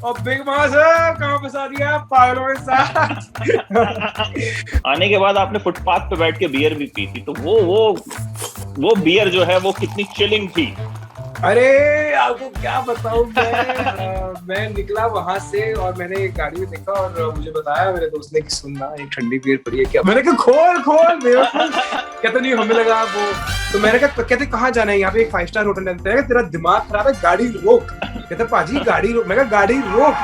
और big boss कहाँ फंसा दिया पागलों के साथ। आने के बाद आपने फुटपाथ पे बैठ के बियर भी पी थी, तो वो बियर जो है वो कितनी चिलिंग थी। अरे आपको क्या बताऊं मैं निकला वहां से और मैंने एक गाड़ी में देखा और मुझे बताया मेरे दोस्त ने कि सुनना एक ठंडी बियर पड़ी है क्या। मैंने कहा खोल खोल बेवकूफ। कहता नहीं हमें लगा वो। तो मैंने कहा कहते कहाँ जाना है, यहाँ पे एक 5 स्टार होटल है। तेरा दिमाग खराब है, गाड़ी रोक। कहता पाजी गाड़ी रोक। मैं कहा गाड़ी रोक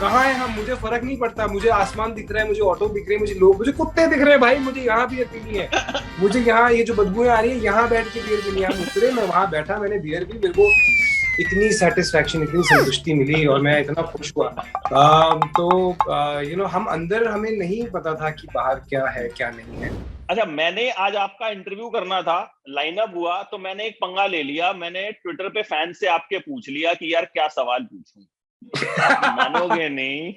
कहाँ है, हम मुझे फर्क नहीं पड़ता, मुझे आसमान दिख रहा है, मुझे ऑटो दिख रहे हैं, मुझे लोग, मुझे कुत्ते दिख रहे हैं भाई, मुझे यहाँ बियर पीनी है। मुझे यहाँ ये जो बदबूएं आ रही है यहाँ बैठ के बियर पीनी है। हम उतरे, मैं वहां बैठा, मैंने बियर पी, मेरे को इतनी सेटिस्फैक्शन, इतनी संतुष्टि मिली और मैं इतना खुश हुआ। तो हम अंदर, हमें नहीं पता था कि बाहर क्या है क्या नहीं है। अच्छा, मैंने आज आपका इंटरव्यू करना था, लाइनअप हुआ तो मैंने एक पंगा ले लिया। मैंने ट्विटर पे फैन से आपके पूछ लिया कि यार क्या सवाल पूछूं। आप मानोगे नहीं,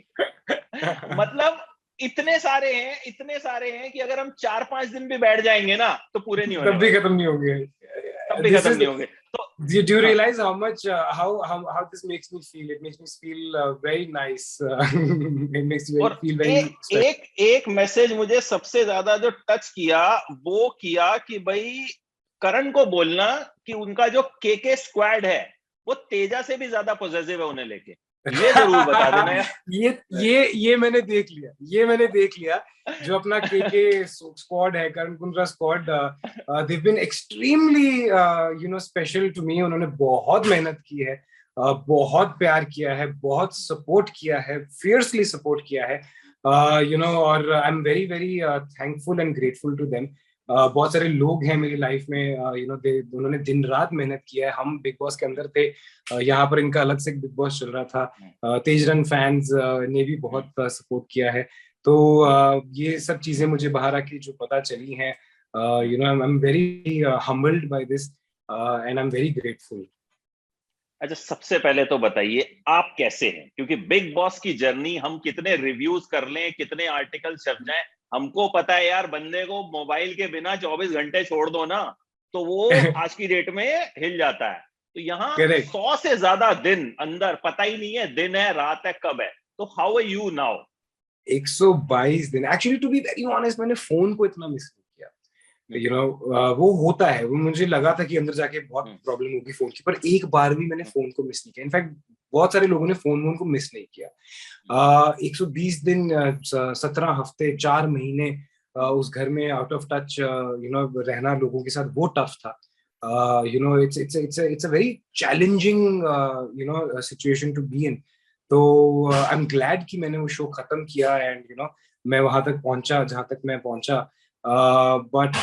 मतलब इतने सारे हैं कि अगर हम 4-5 दिन भी बैठ जाएंगे ना तो पूरे नहीं होने तब भी वाले, खत्म नहीं होंगे। तब भी दिस खत्म इज नहीं होंगे। तो Do you हाँ, realize how much how this makes me feel? It makes me feel very nice. It makes me और feel very special. एक मैसेज मुझे सबसे ज्यादा जो टच किया वो किया कि भाई करण को बोलना कि उनका जो के स्क्वाड है वो तेजा से भी ज्यादा पॉजिटिव है उन्हें लेके, ये जरूर बता देना यार। ये मैंने देख लिया, ये मैंने देख लिया। जो अपना के स्क्वाड है, Karan Kundra squad, they've been extremely special to me. उन्होंने बहुत मेहनत की है, बहुत प्यार किया है, बहुत सपोर्ट किया है, फियर्सली सपोर्ट किया है, और I am very very thankful and grateful to them. बहुत सारे लोग हैं मेरी लाइफ में, उन्होंने दिन रात मेहनत किया है। हम बिग बॉस के अंदर थे, यहाँ पर इनका अलग से बिग बॉस चल रहा था। तेज रन फैंस ने भी बहुत सपोर्ट किया है। तो ये सब चीजें मुझे बाहर आके जो पता चली हैं, आई am very humbled by this, and I'm very grateful. अच्छा, सबसे पहले तो बताइए आप कैसे हैं, क्योंकि बिग बॉस की जर्नी हम कितने रिव्यूज कर लें, कितने आर्टिकल छप जाएं, हमको पता है यार बंदे को मोबाइल के बिना 24 घंटे छोड़ दो ना तो वो आज की डेट में हिल जाता है। तो यहाँ करेक्ट। 100 से ज्यादा दिन अंदर, पता ही नहीं है दिन है रात है कब है। तो हाउ आर यू नाउ? 122 दिन, actually to be very honest मैंने फोन को इतना मिस नहीं किया। वो होता है, वो मुझे लगा था कि अंदर जाके बहुत प्रॉब्लम होगी फोन की, पर एक बार भी मैंने फोन को मिस नहीं किया। इनफैक्ट बहुत सारे लोगों ने फोन को मिस नहीं किया। 120 दिन, 17 हफ्ते, 4 महीने उस घर में आउट ऑफ टच रहना लोगों के साथ, वो टफ था। It's a very challenging situation to be in. तो आई एम ग्लैड कि मैंने वो शो खत्म किया एंड मैं वहां तक पहुंचा जहां तक मैं पहुंचा। But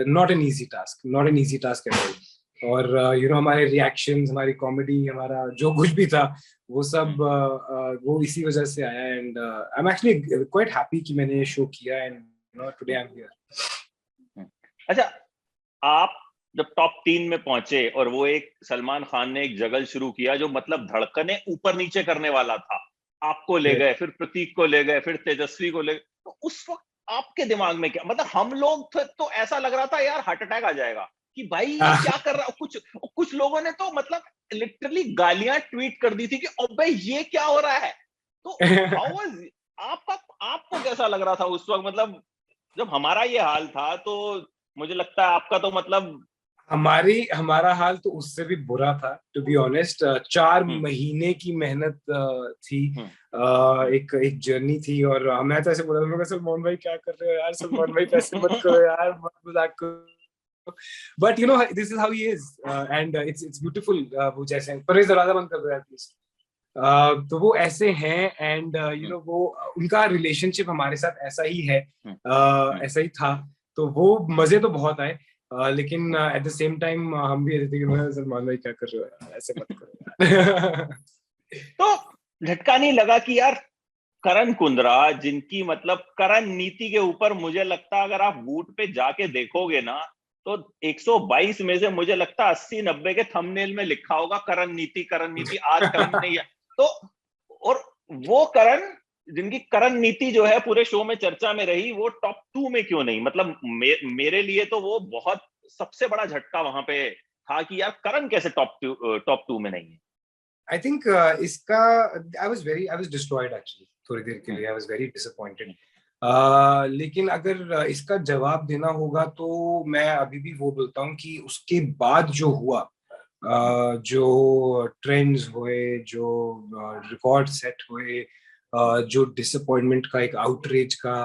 not an easy task, not an easy task at all. और हमारे रिएक्शंस, हमारी कॉमेडी, हमारा जो कुछ भी था वो सब वो इसी वजह से आया। And I am actually quite happy कि मैंने ये शो किया and today I am here. अच्छा, आप जब टॉप 3 में पहुंचे और वो एक सलमान खान ने एक जगल शुरू किया जो मतलब धड़कने ऊपर नीचे करने वाला था, आपको ले गए, फिर प्रतीक को ले गए, फिर तेजस्वी को ले गए, तो उस वक्त आपके दिमाग में क्या, मतलब हम लोग थे तो ऐसा लग रहा था यार हार्ट अटैक आ जाएगा कि भाई ये क्या कर रहा है। कुछ लोगों ने तो मतलब लिटरली गालियां ट्वीट कर दी थी कि अबे ये क्या हो रहा है। तो हाउ वाज आपका, आपको कैसा लग रहा था उस वक्त, मतलब जब हमारा ये हाल था तो मुझे लगता है आपका तो मतलब हमारा हाल तो उससे भी बुरा था टू बी ऑनेस्ट। 4 महीने की मेहनत थी, एक एक जर्नी थी। और मैं तो ऐसे बोला था, मैं कहा, सलमान भाई क्या कर रहे हो यार, सलमान भाई पैसे मत करो यार, मत मजाक करो। But this is how he is and it's beautiful. वो जैसे परवेज दरवाजा बंद कर दो यार प्लीज। तो वो ऐसे हैं एंड वो उनका रिलेशनशिप हमारे साथ ऐसा ही है, ऐसा ही था। तो वो मजे तो बहुत आए, लेकिन एट द सेम टाइम हम भी ऐसे थे कि सलमान भाई क्या कर रहे हो यार, ऐसे मत करो यार। तो झटका नहीं लगा कि यार करण कुंद्रा, जिनकी मतलब करण नीति के ऊपर मुझे लगता है अगर आप वूट पे जाके देखोगे ना तो 122 में से मुझे लगता है 80-90 के थंबनेल में लिखा होगा करण नीति आज करण नहीं है। तो और वो करण जिनकी करण नीति जो है पूरे शो में चर्चा में रही, वो टॉप 2 में क्यों नहीं, मतलब मेरे लिए तो वो बहुत सबसे बड़ा झटका वहां पे था कि यार करण कैसे टॉप 2 में नहीं है। आई थिंक इसका आई वाज डिस्ट्रॉयड एक्चुअली थोड़ी देर के लिए, आई वाज वेरी डिसअपॉइंटेड। लेकिन अगर इसका जवाब देना होगा तो मैं अभी भी वो बोलता हूँ कि उसके बाद जो हुआ, जो ट्रेंड्स हुए, जो रिकॉर्ड सेट हुए, जो डिसअपॉइंटमेंट का, एक आउटरीच का,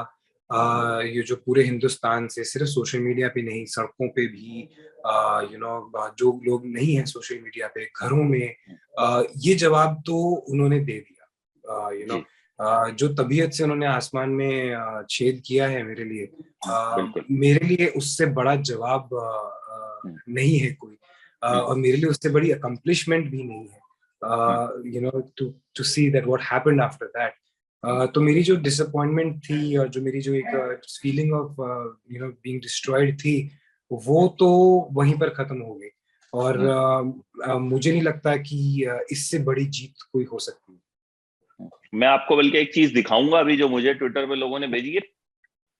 ये जो पूरे हिंदुस्तान से, सिर्फ सोशल मीडिया पे नहीं, सड़कों पे भी, जो लोग नहीं हैं सोशल मीडिया पे, घरों में, ये जवाब तो उन्होंने दे दिया। जी जो तबीयत से उन्होंने आसमान में छेद किया है मेरे लिए, बिल्कुल। मेरे लिए उससे बड़ा जवाब नहीं है कोई, और मेरे लिए उससे बड़ी अकम्पलिशमेंट भी नहीं है, to see that what happened after that. तो मेरी जो डिसअपॉइंटमेंट थी, और जो मेरी जो एक फीलिंग ऑफ बीइंग डिस्ट्रॉयड थी, वो तो वहीं पर खत्म हो गई। और मुझे नहीं लगता कि इससे बड़ी जीत कोई हो सकती है। मैं आपको बल्कि एक चीज दिखाऊंगा अभी, जो मुझे ट्विटर पे लोगों ने भेजी है।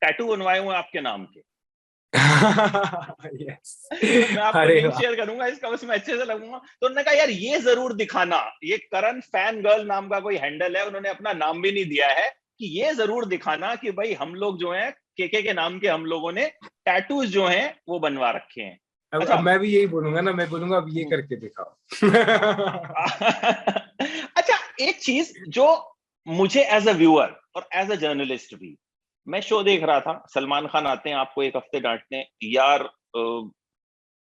टैटू बनवाए हुए आपके नाम के। yes. मैं आपको अरे लिंक शेयर करूंगा इसका, उसमें अच्छे से लगूंगा। तो उन्होंने कहा यार ये जरूर दिखाना, ये करण फैन गर्ल नाम का कोई हैंडल है, उन्होंने अपना नाम भी नहीं दिया है, कि ये जरूर दिखाना कि भाई हम लोग जो हैं के नाम के, हम लोगों ने टैटूज जो हैं वो बनवा रखे हैं। अब मैं भी यही बोलूंगा ना, मैं बोलूंगा अब ये करके दिखाओ। अच्छा, एक चीज जो मुझे एज अ व्यूअर और एज अ जर्नलिस्ट भी, मैं शो देख रहा था, सलमान खान आते हैं, आपको एक हफ्ते डांटते हैं, यार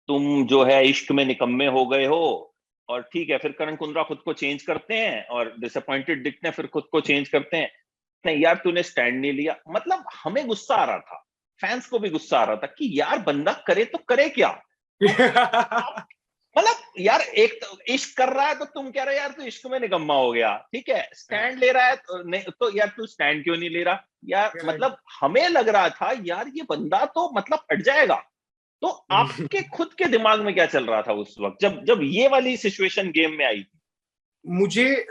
तुम जो है इश्क में निकम्मे हो गए हो, और ठीक है, फिर करण कुंद्रा खुद को चेंज करते हैं, और डिसअपॉइंटेड दिखते हैं, फिर खुद को चेंज करते हैं, नहीं यार तूने स्टैंड नहीं लिया। मतलब हमें गुस्सा आ रहा था, फैंस को भी गुस्सा आ रहा था कि यार बंदा करे तो करे क्या। तो आप, मतलब यार एक तो इश्क कर रहा है तो तुम कह रहे हो यार तू इश्क में निकम्मा हो गया, ठीक है, स्टैंड ले रहा है तो नहीं, तो यार तू स्टैंड क्यों नहीं ले रहा यार। मतलब हमें लग रहा था यार ये बंदा तो मतलब फट जाएगा। तो आपके खुद के दिमाग में क्या चल रहा था उस वक्त, जब जब ये वाली सिचुएशन गेम में आई थी? मुझे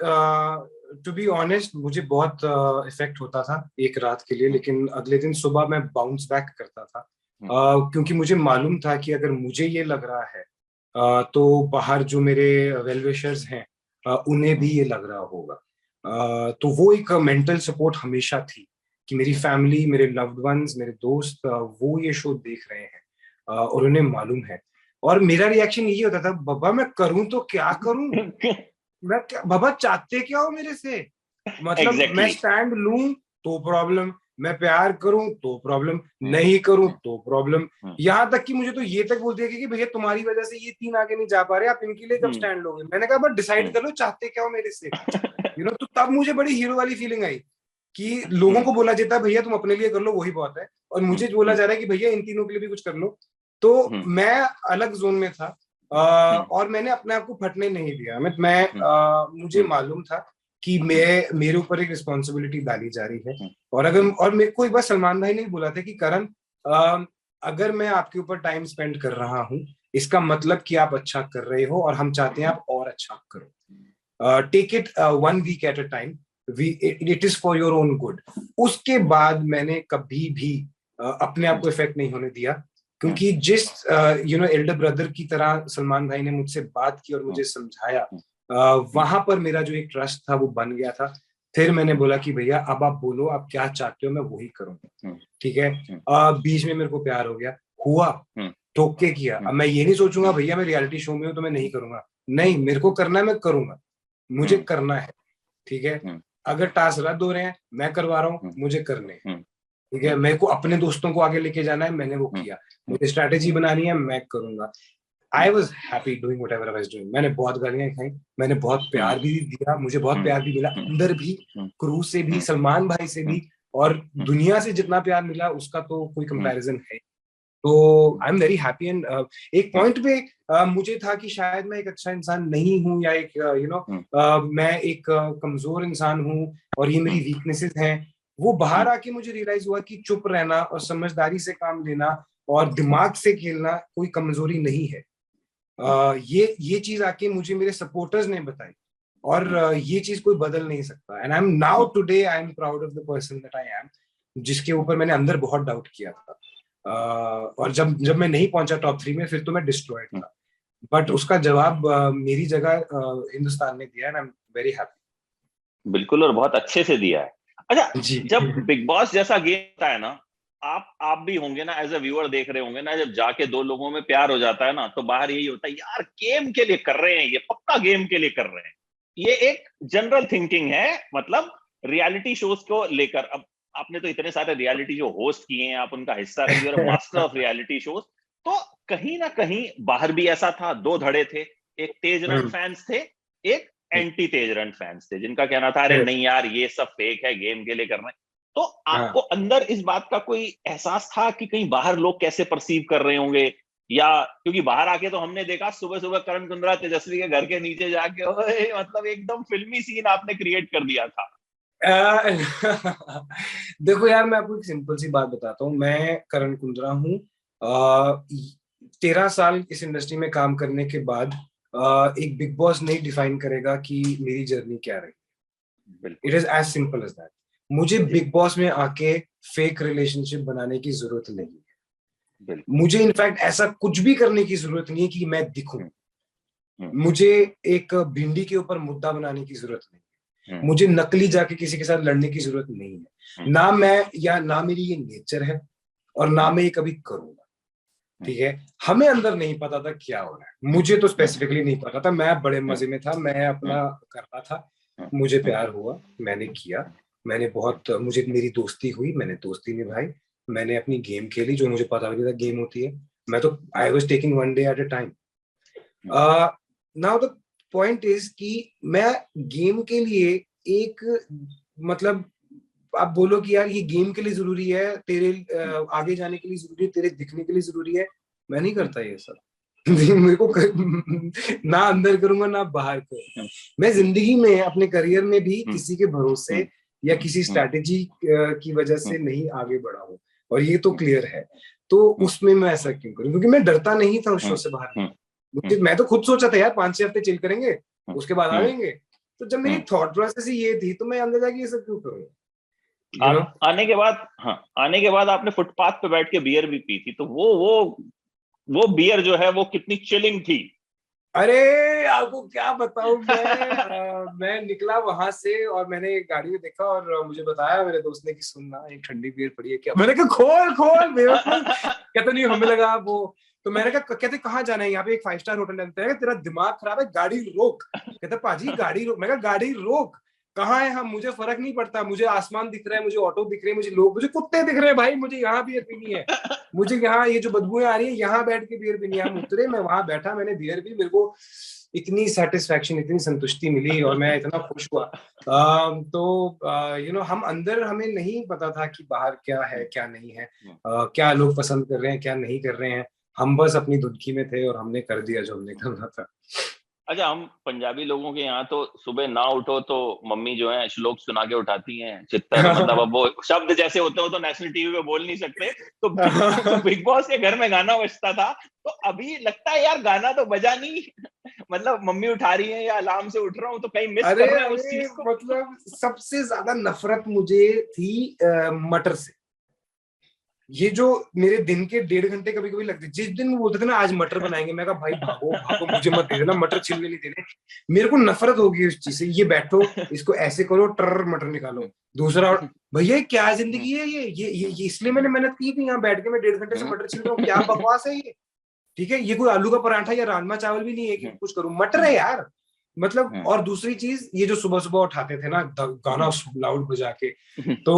टू बी ऑनेस्ट, मुझे बहुत इफेक्ट होता था एक रात के लिए, लेकिन अगले दिन सुबह मैं बाउंस बैक करता था, क्योंकि मुझे मालूम था कि अगर मुझे ये लग रहा है, तो बाहर जो मेरे वेल विशर्स हैं, उन्हें भी ये लग रहा होगा। तो वो एक मेंटल सपोर्ट हमेशा थी कि मेरी फैमिली, मेरे लव्ड वंस, मेरे दोस्त, वो ये शो देख रहे हैं, और उन्हें मालूम है। और मेरा रिएक्शन यही होता था, बाबा मैं करूं तो क्या करूं, मैं क्या बाबा, चाहते क्या हो मेरे से? मतलब मैं एग्जैक्टली स्टैंड लूं तो प्रॉब्लम, मैं प्यार करूं तो प्रॉब्लम, exactly. नहीं करूं तो प्रॉब्लम। हम्म, यहां तक कि मुझे तो ये तक बोल दिया कि भैया तुम्हारी वजह से ये तीन आगे नहीं जा पा रहे, आप इनके लिए कब हम्म, स्टैंड लोगे? मैंने कहा बस डिसाइड हम्म, कर लो चाहते क्या हो मेरे से। तो तब मुझे बड़ी हीरो वाली फीलिंग आई कि लोगों को बोला जाता है भैया तुम अपने लिए कर लो वही बहुत है, और मुझे बोला जा रहा है कि भैया इन तीनों के लिए भी कुछ कर लो। तो मैं अलग जोन में था, और मैंने अपने आप को फटने नहीं दिया। मुझे मालूम था कि मेरे ऊपर एक रिस्पॉन्सिबिलिटी डाली जा रही है। और मेरे को एक बार सलमान भाई ने बोला था कि करण, अगर मैं आपके ऊपर टाइम स्पेंड कर रहा हूँ, इसका मतलब कि आप अच्छा कर रहे हो, और हम चाहते हैं आप और अच्छा करो। Take it 1 week at a time, it is for your own good. उसके बाद मैंने कभी भी अपने आप को इफेक्ट नहीं होने दिया, क्योंकि जिस एल्डर ब्रदर की तरह सलमान भाई ने मुझसे बात की और मुझे समझाया, वहां पर मेरा जो एक ट्रस्ट था वो बन गया था। फिर मैंने बोला कि भैया अब आप बोलो आप क्या चाहते हो, मैं वही करूंगा, ठीक है। बीच में मेरे को प्यार हो गया, हुआ, ठोक के किया। अब मैं ये नहीं सोचूंगा भैया मैं रियलिटी शो में हूं तो मैं नहीं करूंगा, नहीं, मेरे को करना है, मैं करूंगा, मुझे करना है, ठीक है। अगर टास्क रद्द हो रहे हैं, मैं करवा रहा हूँ, मुझे करने हैं, ठीक है। मेरे को अपने दोस्तों को आगे लेके जाना है, मैंने वो किया, मुझे स्ट्रैटेजी बनानी है, मैं करूंगा। I was happy doing whatever I was doing. मैंने बहुत गालियां खाई, मैंने बहुत प्यार भी दिया, मुझे बहुत प्यार भी मिला, अंदर भी, क्रू से भी, सलमान भाई से भी, और दुनिया से जितना प्यार मिला उसका तो कोई कंपैरिजन है। तो आई एम वेरी हैप्पी। एंड एक पॉइंट पे मुझे था कि शायद मैं एक अच्छा इंसान नहीं हूँ, या एक मैं एक कमजोर इंसान हूँ, और ये मेरी वीकनेसेस हैं। वो बाहर आके मुझे रियलाइज हुआ कि चुप रहना और समझदारी से काम लेना और दिमाग से खेलना कोई कमजोरी नहीं है। ये चीज आके मुझे मेरे सपोर्टर्स ने बताई, और ये चीज कोई बदल नहीं सकता। And I am now today I am proud of the person that I am, जिसके ऊपर मैंने अंदर बहुत डाउट किया था। और जब जब मैं नहीं पहुंचा टॉप 3 में, फिर तो मैं डिस्ट्रॉयड था। बट उसका जवाब मेरी जगह हिंदुस्तान ने दिया, and I am very happy. बिल्कुल, और बहुत अच्छे से दिया है। अच्छा, जी। जब बिग बॉस जैसा गेम होता है ना, आप भी होंगे ना, एज अ व्यूअर देख रहे होंगे ना, जब जाके दो लोगों में प्यार हो जाता है ना, तो बाहर यही होता है, यार गेम के लिए कर रहे हैं, ये पक्का गेम के लिए कर रहे हैं। ये एक जनरल थिंकिंग है, मतलब रियलिटी शोज को लेकर। अब आपने तो इतने सारे रियलिटी शो होस्ट किए हैं, आप उनका हिस्सा रहे, your master of reality shows. तो कहीं ना कहीं बाहर भी ऐसा था, दो धड़े थे, एक तेज रन फैंस थे, एक एंटी तेज रन फैंस थे, जिनका कहना था अरे नहीं यार ये सब फेक है, गेम के लिए कर रहे हैं। तो आपको अंदर इस बात का कोई एहसास था कि कहीं बाहर लोग कैसे परसीव कर रहे होंगे, या क्योंकि बाहर आके तो हमने देखा सुबह सुबह करण कुंद्रा तेजस्वी के घर के नीचे जाके, ओए मतलब एकदम फिल्मी सीन आपने क्रिएट कर दिया था। देखो यार, मैं आपको एक सिंपल सी बात बताता हूँ। मैं करण कुंद्रा हूँ। 13 साल इस इंडस्ट्री में काम करने के बाद एक बिग बॉस नहीं डिफाइन करेगा कि मेरी जर्नी क्या रही। It is as simple as that. मुझे बिग बॉस में आके फेक रिलेशनशिप बनाने की जरूरत नहीं है। मुझे इनफैक्ट ऐसा कुछ भी करने की जरूरत नहीं है कि मैं दिखूं। मुझे एक भिंडी के ऊपर मुद्दा बनाने की जरूरत नहीं है। मुझे नकली जाके किसी के साथ लड़ने की जरूरत नहीं है। ना मैं, या ना मेरी ये नेचर है, और ना मैं ये कभी करूंगा। ठीक है, हमें अंदर नहीं पता था क्या हो रहा है, मुझे तो स्पेसिफिकली नहीं पता था। मैं बड़े मजे में था, मैं अपना कर रहा था। मुझे प्यार हुआ, मैंने किया, मैंने बहुत, मुझे मेरी दोस्ती हुई, मैंने दोस्ती निभाई, मैंने अपनी गेम खेली, जो मुझे पता भी नहीं था गेम होती है। मैं तो I was taking one day at a time. Now the point is कि मैं गेम के लिए एक, मतलब आप बोलो कि यार ये गेम के लिए जरूरी है, तेरे आगे जाने के लिए जरूरी है, तेरे दिखने के लिए जरूरी है, मैं नहीं करता ये सब। मेरे को ना अंदर करूंगा ना बाहर करूंगा। मैं जिंदगी में अपने करियर में भी किसी के भरोसे या किसी स्ट्रैटेजी की वजह से नहीं आगे बढ़ा हूँ, और ये तो क्लियर है। तो उसमें मैं ऐसा क्यों करूं, क्योंकि मैं डरता नहीं था उस शो से बाहर। मैं तो खुद सोचा था यार 5-6 हफ्ते चिल करेंगे, उसके बाद आएंगे। तो जब मेरी थॉट प्रोसेस ही ये थी, तो मैं अंदर जाके ये सब क्यों करूंगा। आप आने के बाद, हाँ, आने के बाद आपने फुटपाथ पे बैठ के बियर भी पी थी, तो वो बियर जो है वो कितनी चिलिंग थी। अरे आपको क्या बताऊं मैं निकला वहां से, और मैंने गाड़ी में देखा, और मुझे बताया मेरे दोस्त ने कि सुनना एक ठंडी बियर पड़ी है क्या। मैंने कहा खोल खोल बेवकूफ। कहते नहीं, हमें लगा वो। तो मैंने कहा, कहते कहाँ जाना है, यहाँ पे एक 5 स्टार होटल है। तेरा दिमाग खराब है, गाड़ी रोक। कहते पाजी गाड़ी रोक। मैं कहा गाड़ी रोक, कहाँ है हम, मुझे फर्क नहीं पड़ता, मुझे आसमान दिख रहा है, मुझे ऑटो दिख रहे हैं, मुझे लोग, मुझे कुत्ते दिख रहे हैं भाई, मुझे यहाँ बियर पीनी है। मुझे यहाँ ये जो बदबुएं आ रही है, यहाँ बैठ के बियर पीनी है। हम उतरे, मैं वहां बैठा, मैंने बियर पी, मेरे को इतनी सेटिस्फैक्शन, इतनी संतुष्टि मिली, और मैं इतना खुश हुआ। तो हम अंदर, हमें नहीं पता था कि बाहर क्या है क्या नहीं है, क्या लोग पसंद कर रहे हैं क्या नहीं कर रहे हैं। हम बस अपनी धुनकी में थे, और हमने कर दिया जो हमने करना था। अच्छा, हम पंजाबी लोगों के यहाँ तो सुबह ना उठो तो मम्मी जो है श्लोक सुना के उठाती हैं, चित्तर, मतलब अब वो शब्द जैसे होते हो तो नेशनल टीवी पे बोल नहीं सकते, तो बिग बॉस के घर में गाना बजता था। तो अभी लगता है यार गाना तो बजा नहीं, मतलब मम्मी उठा रही है या अलार्म से उठ रहा हूँ, तो कहीं मिस कर रहे हैं उस चीज को। मतलब सबसे ज्यादा नफरत मुझे थी मटर से। ये जो मेरे दिन के 1.5 घंटे कभी कभी लगते, जिस दिन वो बोलते थे ना आज मटर बनाएंगे, मैं कहा भाई भागो भागो, मुझे मत दे देना, मटर छिलने नहीं देने। मेरे को नफरत होगी उस चीज से। ये बैठो, इसको ऐसे करो, टर मटर निकालो, दूसरा। भैया क्या जिंदगी है ये इसलिए मैंने मेहनत की कि यहाँ बैठ के मैं 1.5 घंटे से मटर छिल रहा हूँ, क्या बकवास है ये। ठीक है, ये कोई आलू का पराठा या राजमा चावल भी नहीं है कि कुछ करूं, मटर है यार। मतलब, और दूसरी चीज, ये जो सुबह सुबह उठाते थे ना गाना लाउड बजा के, तो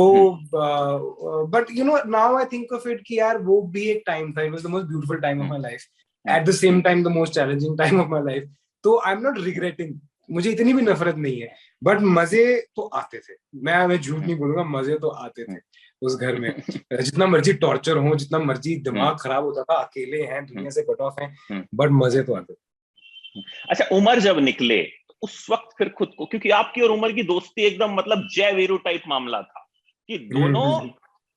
but now I think of it कि यार वो भी एक टाइम था। It was the most beautiful time of my life, at the same time the most challenging time of my life. तो आई एम नॉट रिग्रेटिंग, मुझे इतनी भी नफरत नहीं है, बट मजे तो आते थे। मैं झूठ नहीं बोलूंगा, मजे तो आते थे उस घर में। जितना मर्जी टॉर्चर हो, जितना मर्जी दिमाग खराब होता था, अकेले हैं, दुनिया से कट ऑफ हैं, बट मजे तो आते थे। अच्छा, उमर जब निकले तो उस वक्त फिर खुद को, क्योंकि आपकी और उमर की दोस्ती एकदम मतलब जय वीरू टाइप मामला था कि दोनों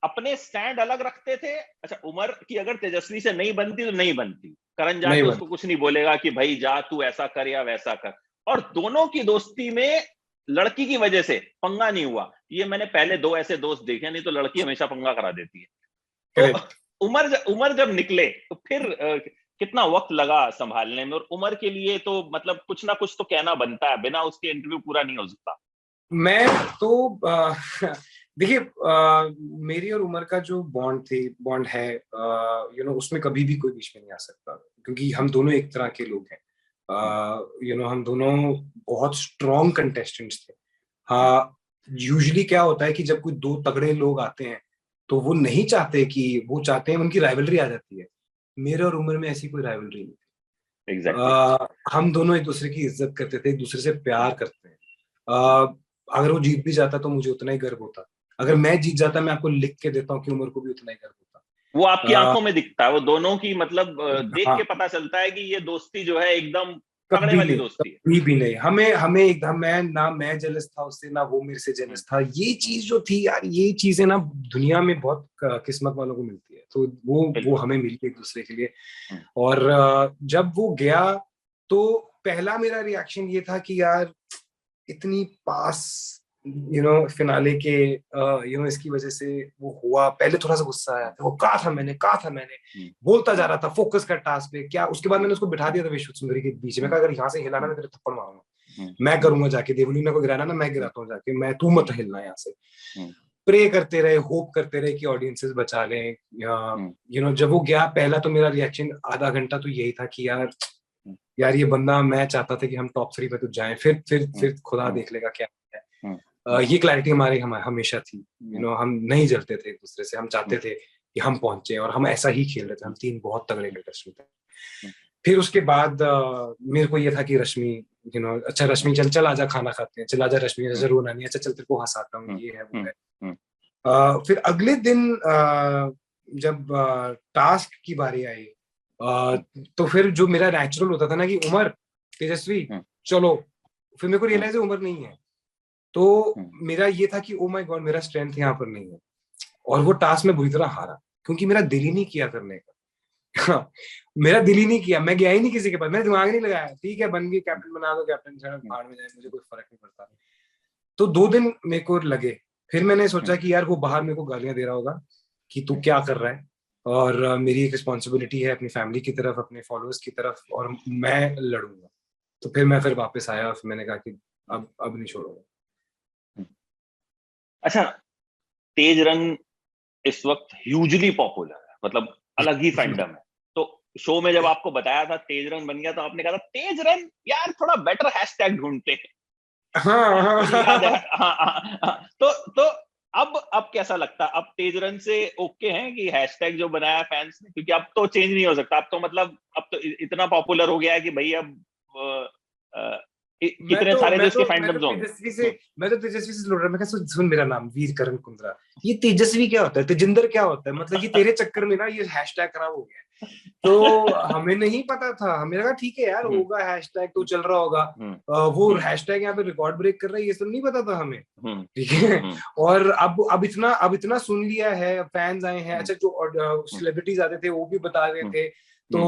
अपने स्टैंड अलग रखते थे। अच्छा, उमर की अगर तेजस्वी से नहीं बनती तो नहीं बनती, करण जाके उसको कुछ नहीं बोलेगा कि भाई जा तू ऐसा कर या वैसा कर, और दोनों की दोस्ती में लड़की की वजह से पंगा नहीं हुआ। ये मैंने पहले 2 ऐसे दोस्त देखे, नहीं तो लड़की हमेशा पंगा करा देती है। तो उमर जब निकले तो फिर कितना वक्त लगा संभालने में? और उमर के लिए तो मतलब कुछ ना कुछ तो कहना बनता है, बिना उसके इंटरव्यू पूरा नहीं हो सकता। मैं तो देखिए, मेरी और उमर का जो बॉन्ड है, उसमें कभी भी कोई बीच में नहीं आ सकता, क्योंकि हम दोनों एक तरह के लोग हैं। हम दोनों बहुत स्ट्रॉन्ग कंटेस्टेंट्स थे। हाँ, यूजुअली क्या होता है कि जब कोई दो तगड़े लोग आते हैं तो वो नहीं चाहते, कि वो चाहते हैं उनकी राइवलरी आ जाती है। मेरे और उमर में ऐसी कोई राइवलरी नहीं थी। एग्जैक्टली। हम दोनों एक दूसरे की इज्जत करते थे, एक दूसरे से प्यार करते हैं। अगर वो जीत भी जाता तो मुझे उतना ही गर्व होता। अगर मैं जीत जाता, मैं आपको लिख के देता हूँ कि उमर को भी उतना ही गर्व वो आपकी होता। आंखों में दिखता है, वो दोनों की मतलब देख हाँ, के पता चलता है कि ये दोस्ती जो है एकदम तगड़े कभी वाली नहीं, दोस्ती है। कभी भी नहीं। हमें हमें एकदम, मैं जेलस था उससे, ना वो मेरे से जेलस था। ये चीज जो थी यार, ये चीजें ना दुनिया में बहुत किस्मत वालों को मिलती है, तो वो बिल्कुल। हमें मिली एक दूसरे के लिए। हम्म, और जब वो गया तो पहला मेरा रिएक्शन ये था कि यार, इतनी पास, फिनाले के, इसकी वजह से वो हुआ। पहले थोड़ा सा गुस्सा आया था, वो कहा था मैंने हम्म, बोलता जा रहा था, फोकस कर टास्क पे क्या। उसके बाद मैंने उसको बिठा दिया था विश्व सुंदरी के बीच में, कहा अगर यहाँ से हिलाना मैं तेरे थप्पड़ मारूंगा। हम्म, मैं करूंगा जाके, देवलीना को गिराना ना, मैं गिराता हूँ जाके, मैं, तू मत हिलना यहाँ से। हम्म, प्रे करते रहे, होप करते रहे कि ऑडियंसेस बचा लें। हम्म, जब वो गया, पहला तो मेरा रिएक्शन आधा घंटा तो यही था कि यार, हम्म, ये बंदा, मैं चाहता था कि हम टॉप 3 पे तो जाएं, हम्म, फिर खुदा हम्म, देख लेगा क्या है। हम्म, हम्म, ये क्लैरिटी हमेशा थी। हम्म, हम नहीं जलते थे एक दूसरे से, हम चाहते हम्म, थे कि हम पहुंचे, और हम ऐसा ही खेल रहे थे। हम तीन बहुत तगड़े हम्म, कंटेस्टेंट थे। हम्म, फिर उसके बाद मेरे को ये था कि रश्मि, अच्छा रश्मि, चल चल आजा, खाना खाते हैं, चल आजा रश्मि, अच्छा रोना नहीं, अच्छा चल तेरे को हंसाता हूँ, हम्म, ये है वो हम्म, है। हम्म, फिर अगले दिन जब टास्क की बारी आई, हम्म, तो फिर जो मेरा नेचुरल होता था ना कि उमर, तेजस्वी, हम्म, चलो। फिर मेरे को हम्म, रियलाइज है उमर नहीं है, तो हम्म, मेरा ये था कि ओ माय गॉड, मेरा स्ट्रेंथ यहाँ पर नहीं है। और वो टास्क में बुरी तरह हारा, क्योंकि मेरा दिल ही नहीं किया करने का। हाँ, मेरा दिल ही नहीं किया, मैं गया ही नहीं किसी के पास, मैंने दिमाग नहीं लगाया। ठीक है, बन गई, कैप्टन बना दो, कैप्टन छाड़ हम्म, भाड़ में जाए, मुझे कोई फर्क नहीं पड़ता। तो 2 दिन मेरे को लगे। फिर मैंने सोचा हम्म, कि यार, वो बाहर मेरे को गालियां दे रहा होगा कि तू क्या कर रहा है, और मेरी एक रिस्पॉन्सिबिलिटी है अपनी फैमिली की तरफ, अपने फॉलोअर्स की तरफ, और मैं लड़ूंगा। तो फिर वापस आया, और फिर मैंने कहा कि अब नहीं छोड़ूंगा। हम्म। अच्छा, तेज रंग इस वक्त ह्यूजली पॉपुलर है, मतलब अलग ही फैंडम है। तो शो में जब आपको बताया था तेज रन बन गया, तो आपने कहा था तेज रन यार, थोड़ा बेटर हैशटैग ढूंढते हैं। हाँ, मुझे याद है। हाँ। हाँ, हाँ, हाँ। तो अब कैसा लगता है? अब तेज रन से ओके हैं कि हैशटैग जो बनाया फैंस ने, क्योंकि अब तो चेंज नहीं हो सकता, अब तो मतलब अब तो इतना पॉपुलर हो गया है कि भाई अब मैं कितने तो सारे तो मैं इसके तो मैं तो फैंडम्स होंगे। तेजस्वी से मैं तो तेजस्वी से लड़ रहा। मैं कहा, सुन मेरा नाम वीर करण कुंद्रा, ये तेजस्वी क्या होता है, तेजिंदर क्या होता है, मतलब ये तेरे चक्कर में ना ये हैशटैग खराब हो गया है। तो हमें नहीं पता था, हमें लगा ठीक है यार, हम्म, होगा हैशटैग तो चल रहा होगा। हम्म, वो हम्म, हैशटैग यहाँ पे रिकॉर्ड ब्रेक कर रहा है, ये सब नहीं पता था हमें। हम्म, ठीक है। हम्म, और अब इतना सुन लिया है, फैंस आए हैं, हम्म, अच्छा जो हम्म, सेलिब्रिटीज आते थे वो भी बता रहे हम्म, थे। तो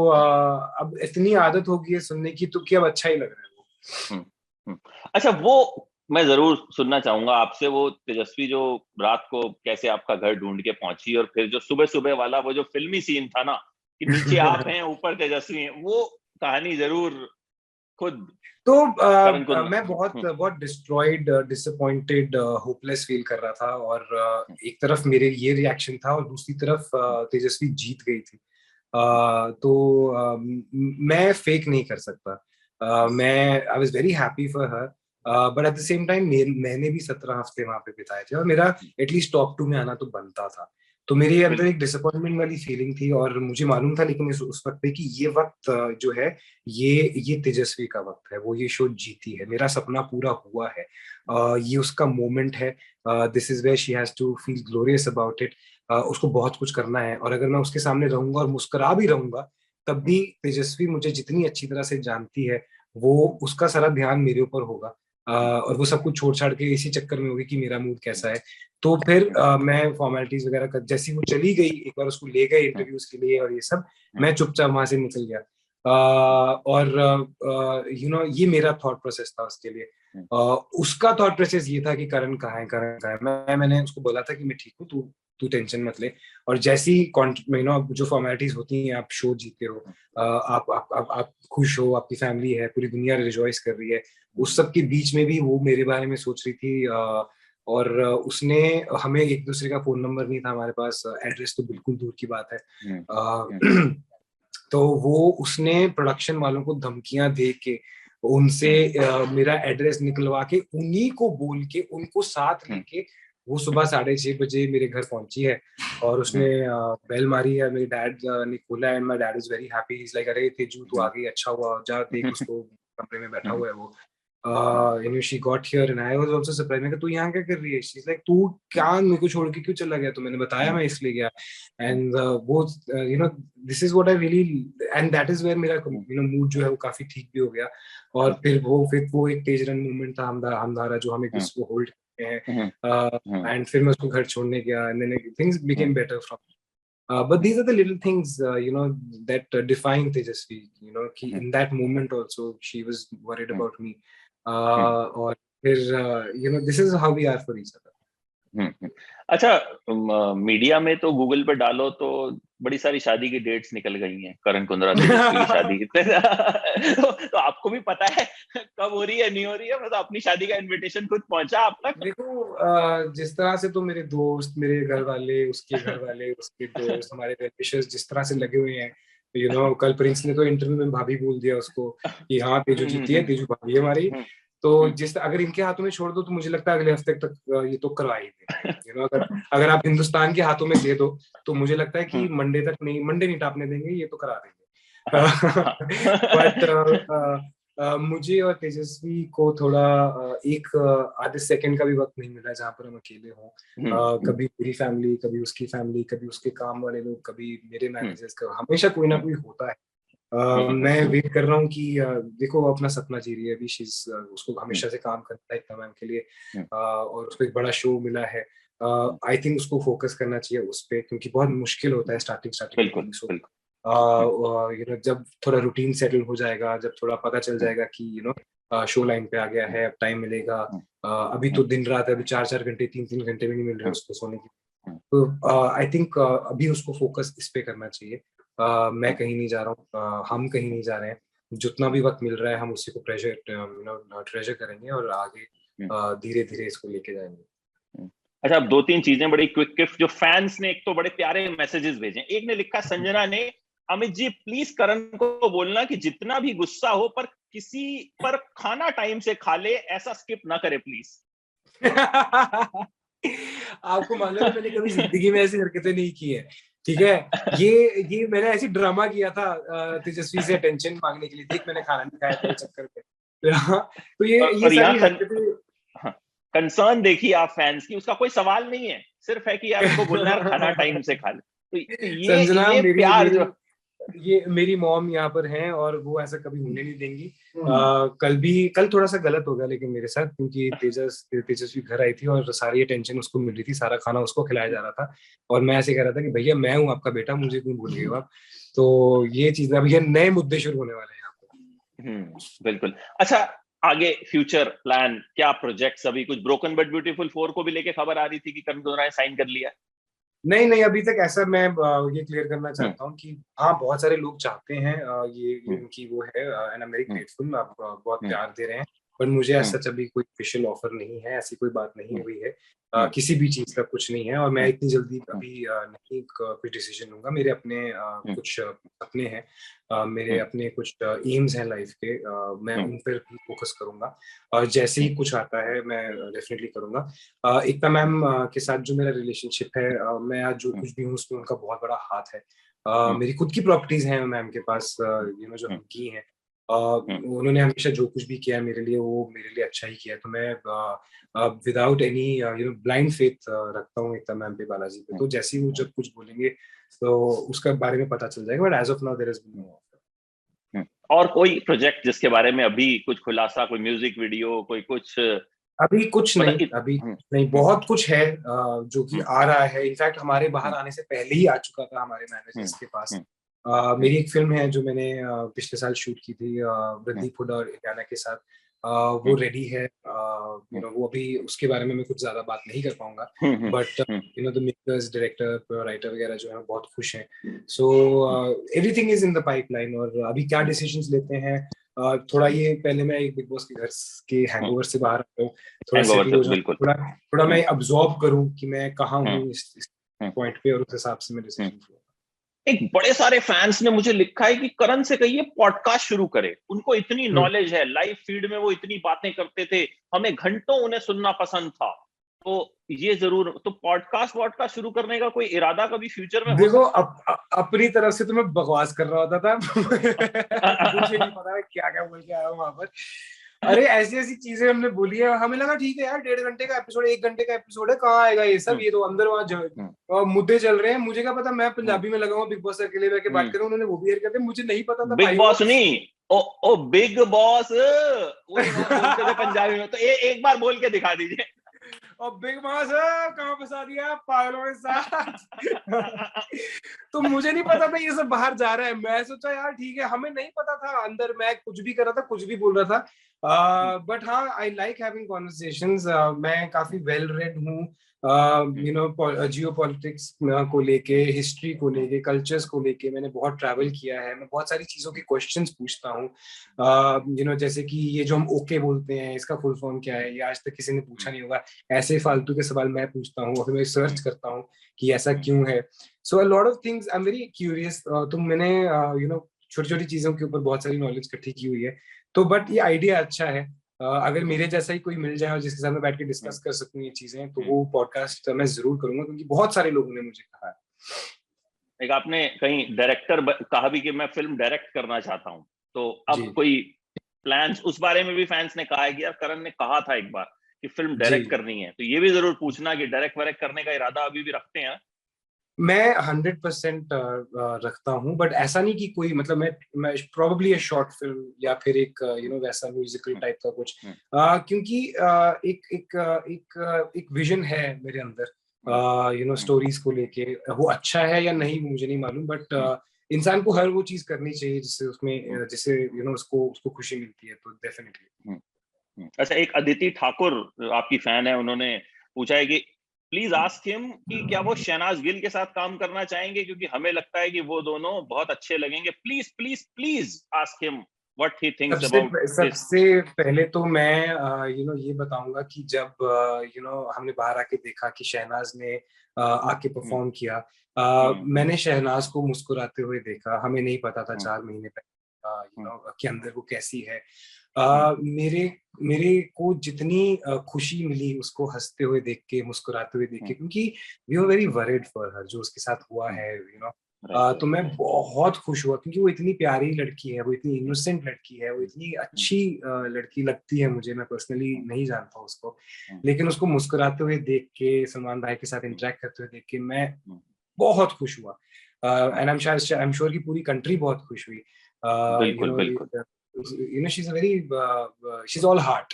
हम्म, अब इतनी आदत हो गई है सुनने की, तो कि अब अच्छा ही लग रहा है वो। हम्म, हम्म। अच्छा, वो मैं जरूर सुनना चाहूंगा आपसे, वो तेजस्वी जो रात को कैसे आपका घर ढूंढ के पहुंची, और फिर जो सुबह सुबह वाला वो जो फिल्मी सीन था ना, कि नीचे आप हैं ऊपर तेजस्वी हैं, वो कहानी जरूर खुद तो करण कुंद। मैं बहुत बहुत डिस्ट्रॉयड, डिसअपॉइंटेड, होपलेस फील कर रहा था। और एक तरफ मेरे ये रिएक्शन था, और दूसरी तरफ तेजस्वी जीत गई थी। तो मैं फेक नहीं कर सकता। मैं I was very happy for her, but at the same time मैंने भी 17 हफ्ते वहां पे बिताए थे, और मेरा एटलीस्ट टॉप 2 में आना तो बनता था। तो मेरे अंदर एक बिल्कुल। डिसअपॉइंटमेंट वाली फीलिंग थी, और मुझे मालूम था, लेकिन उस वक्त पे कि ये वक्त जो है, ये तेजस्वी का वक्त है, वो ये शो जीती है, मेरा सपना पूरा हुआ है। ये उसका मोमेंट है। This is where she has to feel glorious about it. उसको बहुत कुछ करना है, और अगर मैं उसके सामने रहूंगा और मुस्कुरा भी रहूंगा, तब भी तेजस्वी मुझे जितनी अच्छी तरह से जानती है, वो उसका सारा ध्यान मेरे ऊपर होगा। और वो सब कुछ छोड़ छाड़ के इसी चक्कर में होगी कि मेरा मूड कैसा है। तो फिर मैं फॉर्मेलिटीज वगैरह कर, जैसी वो चली गई, एक बार उसको ले गए इंटरव्यूज के लिए और ये सब, मैं चुपचाप वहां से निकल गया। और ये मेरा थॉट प्रोसेस था उसके लिए। उसका थॉट प्रोसेस ये था कि करण कहाँ है, करण कहाँ है। मैंने उसको बोला था कि मैं ठीक हूँ, तू तू टेंशन मत ले। और जैसी जो फॉर्मेलिटीज होती हैं, आप शो जीते हो, आप खुश हो, आपकी फैमिली है, पूरी दुनिया रिजॉइस कर रही है, उस सब के बीच में भी वो मेरे बारे में सोच रही थी। और उसने हमें एक दूसरे का फोन नंबर नहीं था हमारे पास, एड्रेस तो बिल्कुल दूर की बात है। तो वो उसने प्रोडक्शन वालों को धमकियां दे के उनसे मेरा एड्रेस निकलवा के उन्हीं को बोल के उनको साथ लेके वो सुबह 6:30 बजे मेरे घर पहुंची है। और उसने बेल मारी है, मेरे डैड ने खोला and my dad is very happy. He is like, अरे तेजू तू आ गई, अच्छा हुआ, जा देख उसको, कमरे में बैठा हुआ है वो। she got here and I was also surprised। मैं कहा तू यहाँ क्या कर रही है? She's like, तू क्या मेरे को छोड़ के क्यों चला गया? तो मैंने बताया मैं इसलिए गया। And वो this is what I really, and that is where मेरा मूड जो है वो काफी ठीक भी हो गया। और फिर वो एक तेज रन मूवमेंट था हमदारा जो हम एक दूसरे को होल्ड करते हैं। एंड फिर मैं उसको घर छोड़ने गया and then things became better from but these are the little things that define Tejasvi, कि in that moment also she was worried about me। और फिर this is how we are for each other। अच्छा, media में तो Google पे डालो तो बड़ी सारी शादी की डेट्स निकल गई हैं, करण कुंद्रा तेजस्वी की शादी की। तो आपको भी पता है कब हो रही है, नहीं हो रही है? मतलब अपनी शादी का इनविटेशन खुद पहुंचा आप तक? देखो, जिस तरह से तो मेरे दोस्त, मेरे घर वाले, उसके घर वाले, उसके दोस्त, हमारे वेलविशर्स जिस तरह से लगे हुए हैं, कल प्रिंस ने तो इंटरव्यू में भाभी बोल दिया उसको कि हाँ तेजू जीती है, तेजू भाभी है हमारी। तो अगर इनके हाथों में छोड़ दो तो मुझे लगता है अगले हफ्ते तक ये तो करवा ही देंगे। अगर आप हिंदुस्तान के हाथों में दे दो तो मुझे लगता है कि मंडे नहीं टापने देंगे, ये तो करा देंगे। बट मुझे और तेजस्वी को थोड़ा एक आधे सेकंड का भी वक्त नहीं मिला जहाँ पर हम अकेले हों। कभी मेरी फैमिली, कभी उसकी फैमिली, कभी उसके काम वाले लोग, कभी मेरे मैनेजर्स का, हमेशा कोई ना कोई होता है। मैं वेट कर रहा हूँ कि देखो वो अपना सपना जी रही है अभी। उसको हमेशा से काम करना है इतना मैम के लिए, और उसको एक बड़ा शो मिला है। आई थिंक उसको फोकस करना चाहिए उस पे, क्योंकि बहुत मुश्किल होता है स्टार्टिंग शो। जब थोड़ा रूटीन सेटल हो जाएगा, जब थोड़ा पता चल जाएगा कि शो लाइन पे आ गया है, अब टाइम मिलेगा। अभी तो दिन रात है, अभी 4-4 घंटे 3-3 घंटे भी नहीं मिल रहे उसको सोने की। तो आई थिंक अभी उसको फोकस इस पे करना चाहिए। मैं कहीं नहीं जा रहा हूँ, हम कहीं नहीं जा रहे हैं। जितना भी वक्त मिल रहा है हम उसी को ट्रेजर करेंगे और आगे धीरे धीरे इसको लेके जाएंगे। अच्छा, अब 2-3 चीजें बड़ी क्विक जो फैंस ने एक तो बड़े प्यारे मैसेजेस भेजे। एक ने लिखा, संजना ने, अमित जी प्लीज करण को बोलना कि जितना भी गुस्सा हो पर किसी पर खाना टाइम से खा ले, ऐसा स्किप ना करे प्लीज। आपको मालूम है मैंने कभी जिंदगी में ऐसी हरकतें नहीं की है, ठीक है? ये मैंने ऐसी ड्रामा किया था तेजस्वी से अटेंशन मांगने के लिए। देख मैंने खाना नहीं खाया तेरे चक्कर में। तो ये सारी हरकतें। कंसर्न देखिए आप फैंस की, उसका कोई सवाल नहीं है, सिर्फ है कि यार उनको बोलना है खाना टाइम से खा ले। तो ये प्यार जो ये मेरी मॉम यहाँ पर हैं और वो ऐसा कभी होने नहीं देंगी। कल थोड़ा सा गलत हो गया लेकिन मेरे साथ, क्योंकि तेजस्वी घर आई थी और सारी अटेंशन उसको मिल रही थी, सारा खाना उसको खिलाया जा रहा था और मैं ऐसे कह रहा था कि भैया मैं हूँ आपका बेटा, मुझे क्यों भूल गए हो आप? तो ये चीज ना, भैया नए मुद्दे शुरू होने वाले हैं यहाँ पर। बिल्कुल। अच्छा, आगे फ्यूचर प्लान क्या, प्रोजेक्ट्स? अभी कुछ ब्रोकन बट ब्यूटीफुल 4 को भी लेके खबर आ रही थी कि करण कुंद्रा ने साइन कर लिया। नहीं, अभी तक ऐसा मैं ये क्लियर करना चाहता हूँ कि हाँ बहुत सारे लोग चाहते हैं, ये उनकी वो है, and I am very grateful, आप बहुत प्यार दे रहे हैं, पर मुझे ऐसा अभी कोई ऑफिशियल ऑफर नहीं है, ऐसी कोई बात नहीं हुई है, किसी भी चीज का कुछ नहीं है। और मैं इतनी जल्दी अभी नहीं कोई डिसीजन लूंगा। मेरे अपने कुछ अपने हैं, मेरे अपने कुछ एम्स हैं लाइफ के, मैं उन पर भी फोकस करूंगा और जैसे ही कुछ आता है मैं डेफिनेटली करूंगा। एकता मैम के साथ जो मेरा रिलेशनशिप है, मैं आज जो कुछ भी हूँ उसमें उनका बहुत बड़ा हाथ है। मेरी खुद की प्रॉपर्टीज हैं मैम के पास, जो हम की हैं। उन्होंने हमेशा जो कुछ भी किया है मेरे लिए, वो मेरे लिए अच्छा ही किया है। तो मैं विदाउट एनी ब्लाइंड फेथ रखता हूँ एकता मैम पे, बालाजी पे। तो जैसे ही वो जब कुछ बोलेंगे तो उसका बारे में पता चल जाएगा, but as of now there is no offer. और कोई प्रोजेक्ट जिसके बारे में अभी कुछ खुलासा, कोई म्यूजिक वीडियो, कोई कुछ? अभी कुछ नहीं, बहुत कुछ है जो कि आ रहा है। इनफैक्ट हमारे बाहर आने से पहले ही आ चुका था हमारे मैनेजर्स के पास। मेरी एक फिल्म है जो मैंने पिछले साल शूट की थी रणदीप हुड्डा और इलियाना के साथ, वो रेडी है, वो अभी उसके बारे में मैं कुछ ज्यादा बात नहीं कर पाऊंगा, but the makers, director, writer वगैरह जो है बहुत खुश हैं। So everything is in the pipeline. और अभी क्या डिसीजंस लेते हैं, थोड़ा ये पहले मैं एक बिग बॉस के घर के हैंगओवर से बाहर आता हूँ, थोड़ा सेटल हो जाऊँ, थोड़ा मैं अब्सॉर्ब करूँ कि मैं कहाँ हूँ इस पॉइंट पे, और उस हिसाब से मैं डिसीजन लूँ। एक बड़े सारे फैंस ने मुझे लिखा है कि करण से कहिए पॉडकास्ट शुरू करे, उनको इतनी नॉलेज है, लाइव फीड में वो इतनी बातें करते थे, हमें घंटों उन्हें सुनना पसंद था। तो ये जरूर, तो पॉडकास्ट शुरू करने का कोई इरादा कभी फ्यूचर में हो देखो, सकता है? अपनी तरफ से तो मैं बकवास कर रहा होता था मुझे नहीं पता मैं क्या क्या बोल के आया हूँ वहां पर। अरे ऐसी ऐसी चीजें हमने बोली है, हमें लगा ठीक है यार 1.5 घंटे का एपिसोड, 1 घंटे का एपिसोड है, कहाँ आएगा ये सब, ये तो अंदर वहां मुद्दे चल रहे हैं। मुझे क्या पता, मैं पंजाबी में लगा हुआ बिग बॉस अकेले बैठ के बात करूं, उन्होंने वो भी एयर करते, मुझे नहीं पता था बिग भाई। बॉस नहीं, ओ बिग बॉस वही वहां बोलते थे पंजाबी में, तो एक बार बोल के दिखा दीजिए। और बिग बॉस कहाँ फंसा दिया पागलों के साथ तो मुझे नहीं पता था ये सब बाहर जा रहा है। मैं सोचा यार ठीक है, हमें नहीं पता था, अंदर मैं कुछ भी कर रहा था, कुछ भी बोल रहा था। बट हाँ, आई लाइक हैविंग कॉन्वर्सेशंस। मैं काफी वेल रेड हूँ, जियो पॉलिटिक्स को लेके, हिस्ट्री को लेके, कल्चर्स को लेके मैंने बहुत ट्रैवल किया है। मैं बहुत सारी चीजों के क्वेश्चंस पूछता हूँ, जैसे कि ये जो हम ओके बोलते हैं, इसका फुल फॉर्म क्या है, ये आज तक किसी ने पूछा नहीं होगा। ऐसे फालतू के सवाल मैं पूछता हूँ, फिर मैं सर्च करता हूँ कि ऐसा क्यों है। So a lot of things, I am very curious. तो मैंने छोटी छोटी चीजों के ऊपर बहुत सारी नॉलेज इकट्ठी की हुई है। तो बट ये आइडिया अच्छा है। अगर मेरे जैसा ही कोई मिल जाए और जिसके साथ मैं बैठ के डिस्कस कर सकूं ये चीजें, तो वो पॉडकास्ट मैं जरूर करूंगा, क्योंकि बहुत सारे लोगों ने मुझे कहा है। एक आपने कहीं डायरेक्टर कहा भी कि मैं फिल्म डायरेक्ट करना चाहता हूं, तो अब कोई प्लान्स उस बारे में भी फैंस ने कहा है कि यार करण ने कहा था एक बार कि फिल्म डायरेक्ट करनी है, तो ये भी जरूर पूछना कि डायरेक्ट वायरेक्ट करने का इरादा अभी भी रखते हैं? मैं 100% रखता हूँ, बट ऐसा नहीं कि कोई, मतलब मैं प्रोबेबली शॉर्ट फिल्म या फिर एक वैसा म्यूजिकल टाइप का कुछ, क्योंकि एक विजन है मेरे अंदर, स्टोरीज को लेके। वो अच्छा है या नहीं वो मुझे नहीं मालूम, बट इंसान को हर वो चीज करनी चाहिए जिससे उसमें जिससे उसको खुशी मिलती है, तो डेफिनेटली। अच्छा, एक अदिति ठाकुर आपकी फैन है, उन्होंने पूछा है कि प्लीज आस्क हिम कि क्या वो शहनाज गिल के साथ काम करना चाहेंगे, क्योंकि हमें लगता है कि वो दोनों बहुत अच्छे लगेंगे। Please please please ask him what he thinks about this. सबसे पहले तो मैं ये बताऊंगा कि जब हमने बाहर आके देखा कि शहनाज ने आके परफॉर्म किया, मैंने शहनाज को मुस्कुराते हुए देखा। हमें नहीं पता था 4 महीने पहले के अंदर वो कैसी है। मेरे को जितनी खुशी मिली उसको हंसते हुए देख के, मुस्कुराते हुए देख के, क्योंकि we were very worried for her, जो उसके साथ हुआ है। तो मैं बहुत खुश हुआ, क्योंकि वो इतनी प्यारी लड़की है, वो इतनी इनोसेंट लड़की है, वो इतनी अच्छी लड़की लगती है मुझे। मैं पर्सनली नहीं जानता उसको, लेकिन उसको मुस्कुराते हुए देख के, सलमान भाई के साथ इंटरेक्ट करते हुए देख के मैं बहुत खुश हुआ। एंड आई एम श्योर कि पूरी कंट्री बहुत खुश हुई। बिल्कुल बिल्कुल। She is very, she is all heart.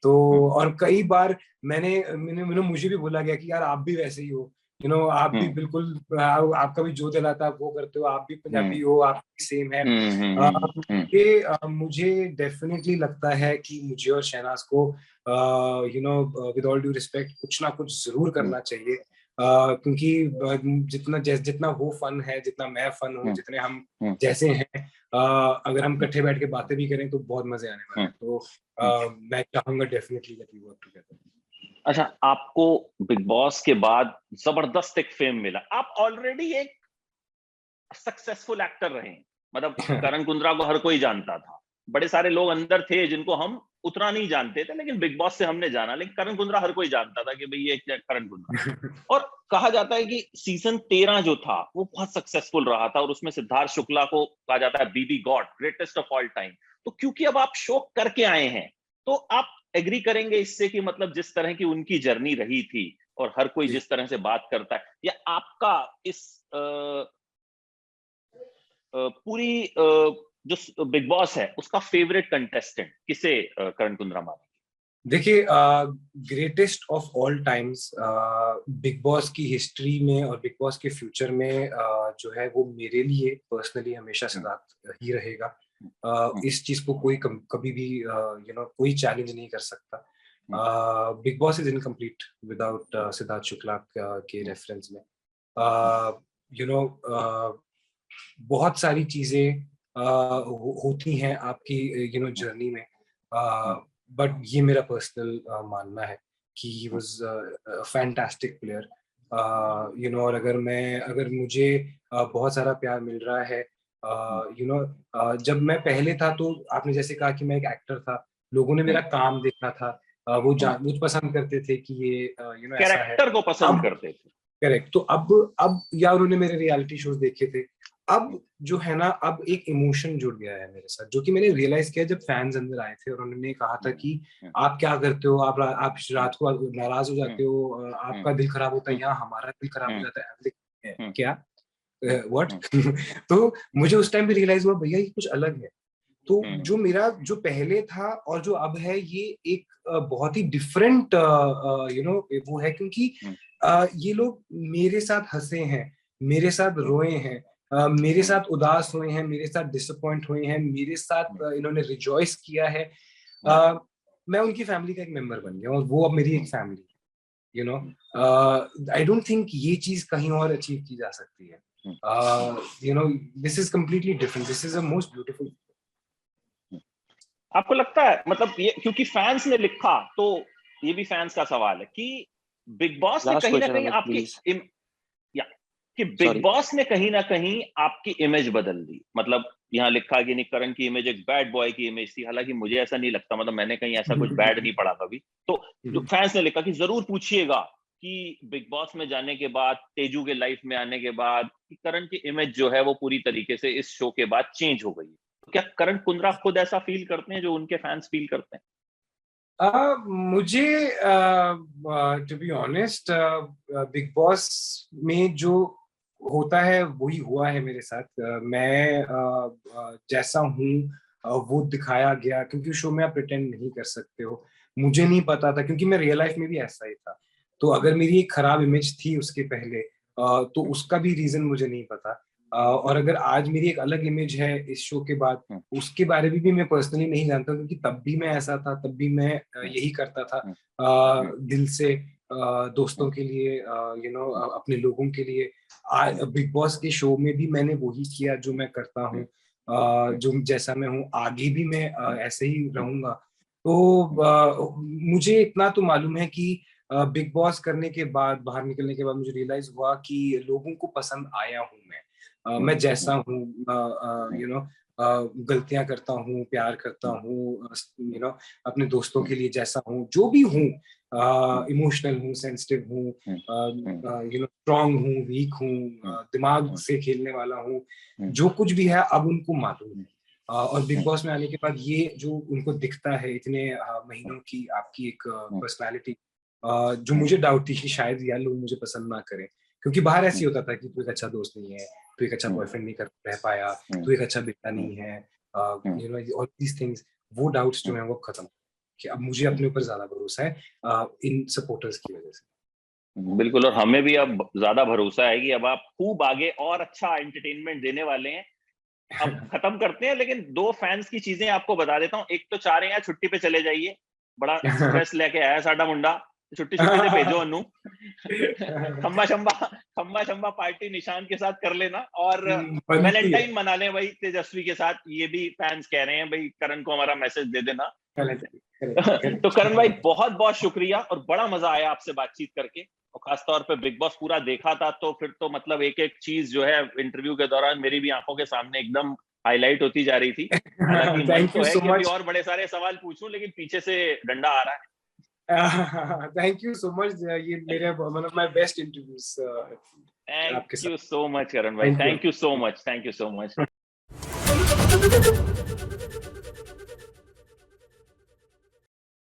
तो और कई बार मुझे भी बोला गया कि यार आप भी वैसे ही हो, आप भी बिल्कुल, आपका भी जो दिल आता है आप वो करते हो, आप भी पंजाबी हो, आप भी सेम है। मुझे डेफिनेटली लगता है कि मुझे और शहनाज को विद ऑल ड्यू रिस्पेक्ट कुछ ना कुछ जरूर करना चाहिए, क्योंकि जितना वो फन है, जितना मैं फन हूँ, जितने हम जैसे हैं, अगर हम इकट्ठे बैठ के बातें भी करें तो बहुत मजे आने वाले हैं। तो मैं चाहूंगा definitely that we work together. अच्छा, आपको बिग बॉस के बाद जबरदस्त एक फेम मिला, आप ऑलरेडी एक सक्सेसफुल एक्टर रहे, मतलब करण कुंद्रा को हर कोई जानता था, बड़े सारे लोग अंदर थे जिनको हम उतना नहीं जानते थे, लेकिन बिग बॉस से हमने जाना। लेकिन करण कुंद्रा हर कोई जानता था कि भाई ये करण कुंद्रा। और कहा जाता है कि सीजन 13 जो था वो बहुत सक्सेसफुल रहा था, और उसमें सिद्धार्थ शुक्ला को कहा जाता है BB God, greatest of all time. तो क्योंकि अब आप शो करके आए हैं, तो आप एग्री करेंगे इससे कि मतलब जिस तरह की उनकी जर्नी रही थी और हर कोई जिस तरह से बात करता है, या आपका इस पूरी जो बिग बॉस है उसका फेवरेट कंटेस्टेंट किसे करण कुंद्रा मानेंगे? देखिए, greatest of all times big boss की हिस्ट्री में और बिग बॉस के फ्यूचर में जो है वो मेरे लिए पर्सनली हमेशा सिद्धार्थ ही रहेगा। इस चीज को कोई कभी भी कोई चैलेंज नहीं कर सकता. Big boss is incomplete without Siddharth Shukla के रेफरेंस में. बहुत सारी चीजें होती हैं आपकी जर्नी में, बट ये मेरा पर्सनल मानना है कि ही वाज फैंटास्टिक प्लेयर. और अगर मुझे बहुत सारा प्यार मिल रहा है, जब मैं पहले था तो आपने जैसे कहा कि मैं एक एक्टर था, लोगों ने मेरा काम देखा था, वो मुझे पसंद करते थे कि ये ऐसा है, कैरेक्टर को पसंद करते थे. करेक्ट. तो अब या उन्होंने मेरे रियलिटी शोज देखे थे, अब जो है ना, अब एक इमोशन जुड़ गया है मेरे साथ, जो कि मैंने रियलाइज किया जब फैंस अंदर आए थे और उन्होंने कहा था कि आप क्या करते हो, आप रात को नाराज हो जाते हो, आपका दिल खराब होता है, या हमारा दिल खराब हो जाता है क्या, व्हाट. तो मुझे उस टाइम भी रियलाइज हुआ, भैया ये कुछ अलग है. तो जो मेरा जो पहले था और जो अब है, ये एक बहुत ही डिफरेंट वो है, क्योंकि ये लोग मेरे साथ हंसे हैं, मेरे साथ रोए हैं, मेरे साथ उदास हुए हैं, मेरे साथ डिसअपॉइंट हुए हैं, मेरे साथ इन्होंने रिजॉइस किया है. मैं उनकी फैमिली का एक मेंबर बन गया और वो अब मेरी एक फैमिली है. आई डोंट थिंक ये चीज कहीं और अचीव की जा सकती है. This is completely different. This is the most beautiful. आपको लगता है, मतलब ये क्योंकि फैंस ने लिखा, तो ये भी फैंस का सवाल है कि बिग बॉस ने कहीं ना कहीं आपकी कि बिग बॉस ने कहीं ना कहीं आपकी इमेज बदल दी. मतलब यहाँ लिखा कि निक करण की इमेज एक बैड बॉय की इमेज थी, हालांकि मुझे ऐसा नहीं लगता, मतलब मैंने कहीं ऐसा कुछ बैड नहीं पढ़ा कभी. तो जो फैंस ने लिखा कि जरूर पूछिएगा कि बिग बॉस में जाने के बाद, तेजू के लाइफ में आने के बाद, कि करण की इमेज जो है वो पूरी तरीके से इस शो के बाद चेंज हो गई. तो क्या करण कुंद्रा खुद ऐसा फील करते हैं जो उनके फैंस फील करते हैं? मुझे to be honest, Bigg Boss में जो होता है वही हुआ है मेरे साथ. मैं जैसा हूँ वो दिखाया गया, क्योंकि शो में आप प्रिटेंड नहीं कर सकते हो. मुझे नहीं पता था, क्योंकि मैं रियल लाइफ में भी ऐसा ही था. तो अगर मेरी एक खराब इमेज थी उसके पहले, तो उसका भी रीजन मुझे नहीं पता. और अगर आज मेरी एक अलग इमेज है इस शो के बाद, उसके बारे में भी मैं पर्सनली नहीं जानता, क्योंकि तब भी मैं ऐसा था, तब भी मैं यही करता था दिल से, दोस्तों के लिए, अपने लोगों के लिए. बिग बॉस के शो में भी मैंने वही किया जो मैं करता हूँ, जो जैसा मैं हूँ, आगे भी मैं ऐसे ही रहूंगा. तो मुझे इतना तो मालूम है कि बिग बॉस करने के बाद, बाहर निकलने के बाद मुझे रियलाइज हुआ कि लोगों को पसंद आया हूँ मैं जैसा हूँ. गलतियां करता हूँ, प्यार करता हूँ, अपने दोस्तों के लिए जैसा हूँ, जो भी हूँ, इमोशनल हूँ, सेंसिटिव हूँ, स्ट्रांग हूँ, वीक हूँ, दिमाग से खेलने वाला हूँ, जो कुछ भी है अब उनको मालूम है. और बिग बॉस में आने के बाद ये जो उनको दिखता है इतने महीनों की आपकी एक पर्सनालिटी, जो मुझे डाउट थी कि शायद यार लोग मुझे पसंद ना करें, क्योंकि बाहर ऐसे होता था कि तू एक अच्छा दोस्त नहीं है, तू एक अच्छा बॉयफ्रेंड नहीं रह पाया, तू एक अच्छा बेटा नहीं है, ऑल दीज थिंग्स. वो डाउट्स जो हैं वो खत्म, कि अब मुझे अपने ऊपर ज्यादा भरोसा है इन सपोर्टर्स की वजह से. बिल्कुल, और हमें भी अब ज्यादा भरोसा है कि अब आप खूब आगे और अच्छा एंटरटेनमेंट देने वाले हैं. अब खत्म करते हैं, लेकिन दो फैंस की चीजें आपको बता देता हूँ. एक तो चाह रहे हैं छुट्टी पे चले जाइए, बड़ा स्ट्रेस लेके आया साडा मुंडा, छुट्टी से भेजो अनु. खम्बा शंबा पार्टी निशान के साथ कर लेना, और वैलेंटाइन मना लें भाई तेजस्वी के साथ. ये भी फैंस कह रहे हैं भाई, करण को हमारा मैसेज दे देना. तो करण भाई बहुत बहुत शुक्रिया, और बड़ा मजा आया आपसे बातचीत करके, और खासतौर पे बिग बॉस पूरा देखा था तो फिर तो मतलब एक एक चीज जो है इंटरव्यू के दौरान मेरी भी आंखों के सामने एकदम हाईलाइट होती जा रही थी. हालांकि मन तो है कि अभी और बड़े सारे सवाल पूछूं, लेकिन पीछे से डंडा आ रहा है. Thank you so much. ये मेरे one of my best interviews. Thank you so much, Karan bhai. Thank you so much. Thank you so much.